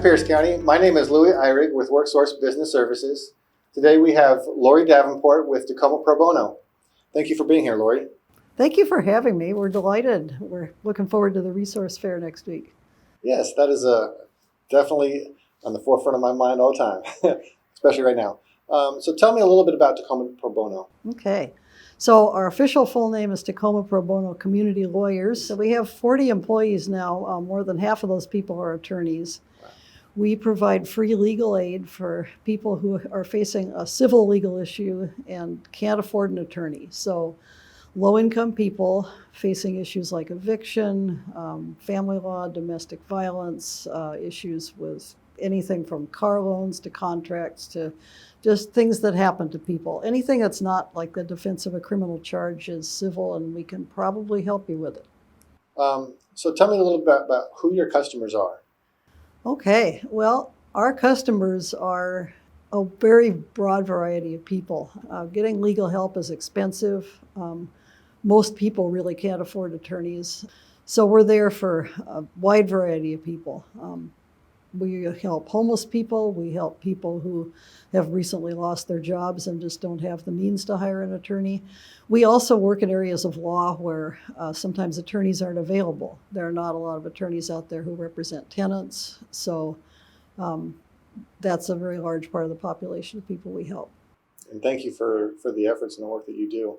Pierce County. My name is Louis Eyrig with WorkSource Business Services. Today we have Laurie Davenport with Tacomaprobono. Thank you for being here, Laurie. Thank you for having me. We're delighted. We're looking forward to the resource fair next week. Yes, that is definitely on the forefront of my mind all the time, especially right now. So tell me a little bit about Tacomaprobono. Okay. So our official full name is Tacomaprobono Community Lawyers. So we have 40 employees now. More than half of those people are attorneys. Wow. We provide free legal aid for people who are facing a civil legal issue and can't afford an attorney. So low-income people facing issues like eviction, family law, domestic violence, issues with anything from car loans to contracts to just things that happen to people. Anything that's not like the defense of a criminal charge is civil, and we can probably help you with it. So tell me a little bit about who your customers are. Okay, well, our customers are a very broad variety of people. Getting legal help is expensive. Most people really can't afford attorneys. So we're there for a wide variety of people. We help homeless people. We help people who have recently lost their jobs and just don't have the means to hire an attorney. We also work in areas of law where sometimes attorneys aren't available. There are not a lot of attorneys out there who represent tenants. So that's a very large part of the population of people we help. And thank you for the efforts and the work that you do.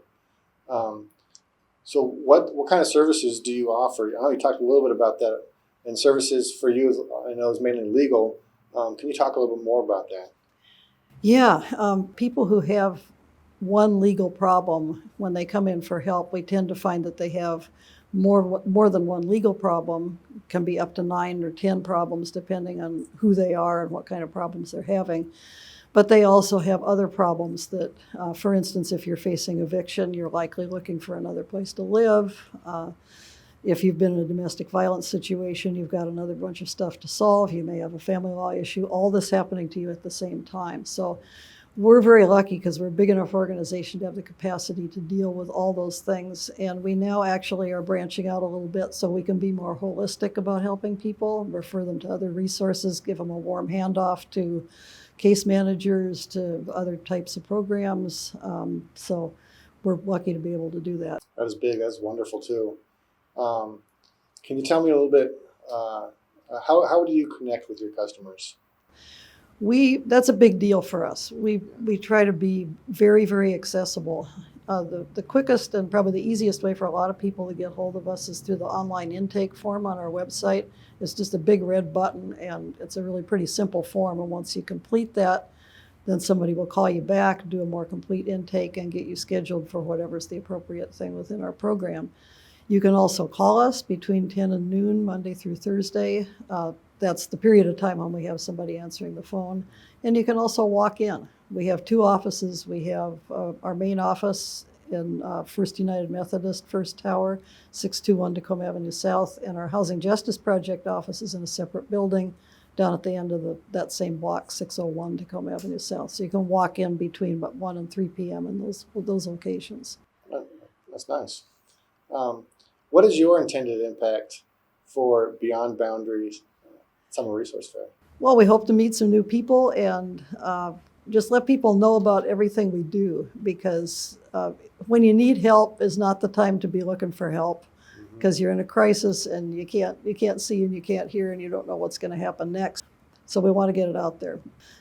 So what kind of services do you offer? I know you talked a little bit about that. And services for you, I know, is mainly legal. Can you talk a little bit more about that? Yeah, people who have one legal problem, when they come in for help, we tend to find that they have more than one legal problem. It can be up to 9 or 10 problems depending on who they are and what kind of problems they're having. But they also have other problems that, for instance, if you're facing eviction, you're likely looking for another place to live. If you've been in a domestic violence situation, you've got another bunch of stuff to solve. You may have a family law issue, all this happening to you at the same time. So we're very lucky because we're a big enough organization to have the capacity to deal with all those things. And we now actually are branching out a little bit so we can be more holistic about helping people, refer them to other resources, give them a warm handoff to case managers, to other types of programs. So we're lucky to be able to do that. That is big. That's wonderful, too. Can you tell me a little bit, how do you connect with your customers? That's a big deal for us. We try to be very, very accessible. The quickest and probably the easiest way for a lot of people to get hold of us is through the online intake form on our website. It's just a big red button, and it's a really pretty simple form. And once you complete that, then somebody will call you back, do a more complete intake, and get you scheduled for whatever's the appropriate thing within our program. You can also call us between 10 and noon, Monday through Thursday. That's the period of time when we have somebody answering the phone. And you can also walk in. We have 2 offices. We have our main office in First United Methodist, First Tower, 621 Tacoma Avenue South. And our Housing Justice Project office is in a separate building down at the end of that same block, 601 Tacoma Avenue South. So you can walk in between about 1 and 3 p.m. in those locations. That's nice. What is your intended impact for Beyond Boundaries Summer Resource Fair? Well, we hope to meet some new people and just let people know about everything we do, because when you need help is not the time to be looking for help, because you're in a crisis and you can't see and you can't hear and you don't know what's going to happen next. So we want to get it out there.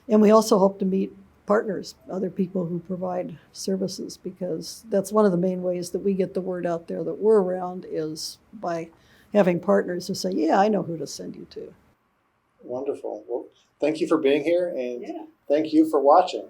And we also hope to meet partners, other people who provide services, because that's one of the main ways that we get the word out there that we're around is by having partners who say, yeah, I know who to send you to. Wonderful. Well, thank you for being here, and thank you for watching.